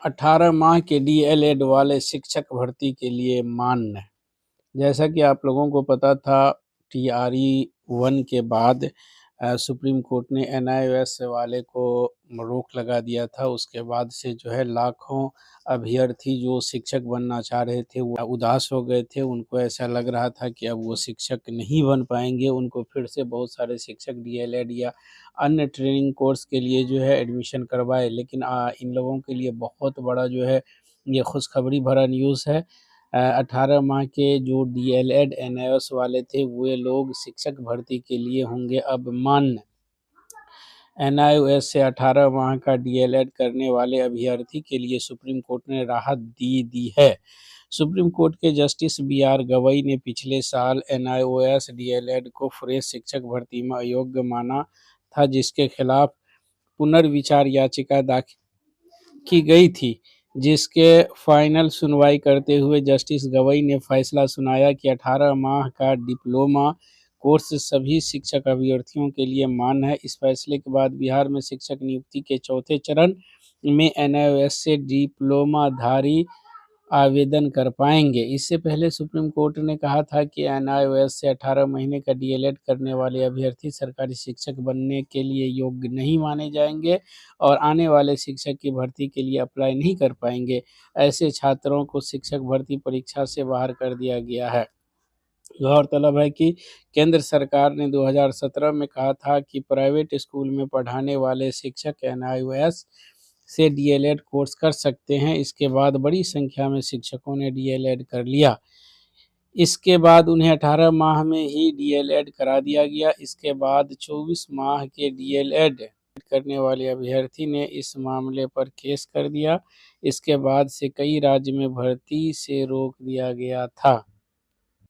18 माह के डीएलएड वाले शिक्षक भर्ती के लिए मान्य। जैसा कि आप लोगों को पता था, टीआरई 1 के बाद सुप्रीम कोर्ट ने एनआईओएस वाले को रोक लगा दिया था। उसके बाद से जो है लाखों अभ्यर्थी जो शिक्षक बनना चाह रहे थे वो उदास हो गए थे। उनको ऐसा लग रहा था कि अब वो शिक्षक नहीं बन पाएंगे। उनको फिर से बहुत सारे शिक्षक डीएलएड या अन्य ट्रेनिंग कोर्स के लिए जो है एडमिशन करवाए, लेकिन इन लोगों के लिए बहुत बड़ा जो है ये खुशखबरी भरा न्यूज़ है। 18 माह के जो डीएलएड एनआईओएस वाले थे वे लोग शिक्षक भर्ती के लिए होंगे अब मान्य। एनआईओएस से 18 माह का डीएलएड करने वाले अभ्यर्थी के लिए सुप्रीम कोर्ट ने राहत दी है। सुप्रीम कोर्ट के जस्टिस बी.आर. गवई ने पिछले साल एनआईओएस डीएलएड को फ्रेश शिक्षक भर्ती में अयोग्य माना था, जिसके खिलाफ पुनर्विचार याचिका दाखिल की गई थी, जिसके फाइनल सुनवाई करते हुए जस्टिस गवई ने फैसला सुनाया कि 18 माह का डिप्लोमा कोर्स सभी शिक्षक अभ्यर्थियों के लिए मान्य है। इस फैसले के बाद बिहार में शिक्षक नियुक्ति के चौथे चरण में एनआईओएस से डिप्लोमाधारी आवेदन कर पाएंगे। इससे पहले सुप्रीम कोर्ट ने कहा था कि एनआईओएस से 18 महीने का डीएलएड करने वाले अभ्यर्थी सरकारी शिक्षक बनने के लिए योग्य नहीं माने जाएंगे और आने वाले शिक्षक की भर्ती के लिए अप्लाई नहीं कर पाएंगे। ऐसे छात्रों को शिक्षक भर्ती परीक्षा से बाहर कर दिया गया है। गौरतलब है कि केंद्र सरकार ने 2017 में कहा था कि प्राइवेट स्कूल में पढ़ाने वाले शिक्षक एनआईओएस से डीएलएड कोर्स कर सकते हैं। इसके बाद बड़ी संख्या में शिक्षकों ने डीएलएड कर लिया। इसके बाद उन्हें 18 माह में ही डीएलएड करा दिया गया। इसके बाद 24 माह के डीएलएड करने वाले अभ्यर्थी ने इस मामले पर केस कर दिया। इसके बाद से कई राज्य में भर्ती से रोक दिया गया था।